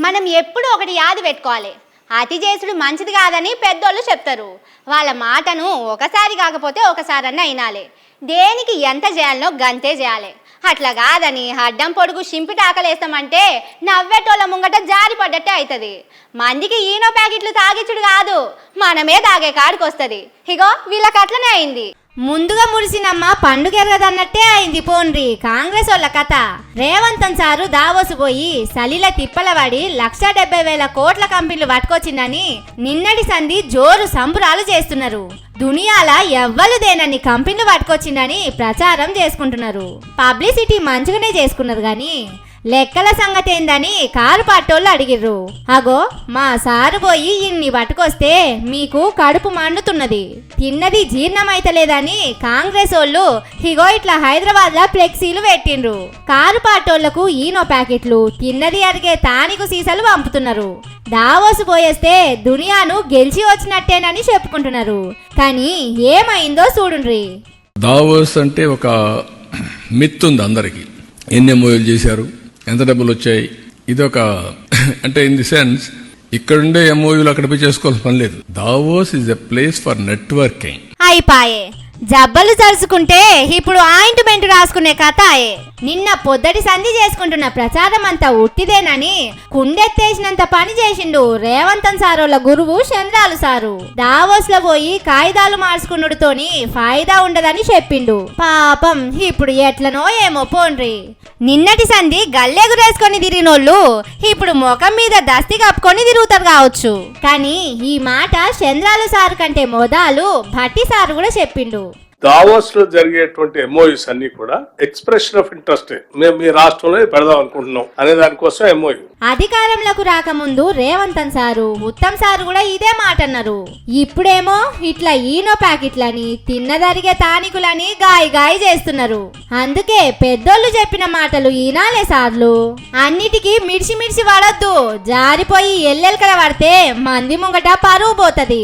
మనం ఎప్పుడు ఒకటి యాది పెట్టుకోవాలి, అతి చేసుడు మంచిది కాదని పెద్దోళ్ళు చెప్తారు. వాళ్ళ మాటను ఒకసారి కాకపోతే ఒకసారన్నా వినాలి. దేనికి ఎంత చేయాలనో గంతే చేయాలి. అట్లా కాదని అడ్డం పొడుగు చింపిటాకలేస్తామంటే నవ్వేటోళ్ళ ముంగట జారి పడ్డట్టే అవుతుంది. మందికి ఈనో ప్యాకెట్లు తాగిచ్చుడు కాదు, మనమే తాగే కాడికి వస్తుంది. ఇగో వీళ్ళకి అట్లనే అయింది. ముందుగా మురిసినమ్మ పండుగెరగదన్నట్టే అయింది. పోండ్రి కాంగ్రెస్ వాళ్ళ కథ. రేవంతన్ సారు దావోసు పోయి సలీల తిప్పలవాడి 1,70,000 కోట్ల కంపెనీలు పట్టుకొచ్చిందని నిన్నటి సంధి జోరు సంబురాలు చేస్తున్నారు. దునియాల ఎవ్వలుదేనని కంపెనీలు పట్టుకొచ్చిందని ప్రచారం చేసుకుంటున్నారు. పబ్లిసిటీ మంచిగానే చేసుకున్నారు గాని లెక్కల సంగతి ఏందని కారు పట్టోళ్ళు అడిగిర్రు. అగో మా సారు పోయి ఇన్ని పట్టుకొస్తే మీకు కడుపు మండుతున్నది, తిన్నది జీర్ణమైతలేదని కాంగ్రెస్ వాళ్ళు ఇగో ఇట్లా హైదరాబాద్ లా ఫ్లెక్సీలు పెట్టిండ్రు. కారు పట్టోళ్లకు ఈనో ప్యాకెట్లు, తిన్నది అడిగే తానికు సీసాలు పంపుతున్నారు. దావోసు పోయేస్తే దునియాను గెలిచి వచ్చినట్టేనని చెప్పుకుంటున్నారు. కానీ ఏమైందో చూడుండ్రి. దావోస్ అంటే ఒక మిత్ ఉంది అందరికి. ఎన్ని ఎంఓయూలు చేశారు, ఎంత డబ్బులు వచ్చాయి, ఇదొక అంటే ఇన్ ది సెన్స్ ఇక్కడుండే ఎంఓయూలు అక్కడ పోయి చేసుకోవాల్సిన పని లేదు. Davos is a place for networking. అయిపాయే జబ్బలు జరుచుకుంటే ఇప్పుడు ఆయింట్మెంట్ రాసుకునే కథాయే. నిన్న పొద్దటి సంధి చేసుకుంటున్న ప్రచారం అంతా ఉట్టిదేనని కుండెత్తేసినంత పని చేసిండు రేవంతన్ సారోళ్ళ గురువు చంద్రాలు సారు. దావోస్ లో పోయి కాయిదాలు మార్చుకున్నుడితోని ఫాయిదా ఉండదని చెప్పిండు. పాపం ఇప్పుడు ఎట్లనో ఏమో పోండ్రి. నిన్నటి సంధి గల్లెగురేసుకొని తిరిగినోళ్ళు ఇప్పుడు ముఖం మీద దస్తి కప్పుకొని తిరుగుతారు కావచ్చు. కానీ ఈ మాట చంద్రాలు సారు కంటే మొదలు భట్టి సారు కూడా చెప్పిండు. దావోస్ లో జరిగేటువంటి ఎంఓయూస్ అన్ని కూడా ఎక్స్ప్రెషన్ ఆఫ్ ఇంట్రెస్ట్. మేము మీ రాష్ట్రంలో పెడదాం అనుకుంటున్నాం అనే దానికోసం ఎంఓయూ. అధికారంలోకి రాకముందు రేవంతన్ సారు, ఉత్తమ్ సారు కూడా ఇదే మాట అన్నారు. ఇప్పుడేమో ఇట్లా ఈనో ప్యాకెట్లని, తిన్నదరిగే తానికులని గాయి చేస్తున్నారు. అందుకే పెద్దోళ్ళు చెప్పిన మాటలు ఈనాలే సార్లు. అన్నిటికీ మిడిసి పడొద్దు, జారిపోయి ఎల్లెలకల పడితే మంది ముంగట పరువు పోతది.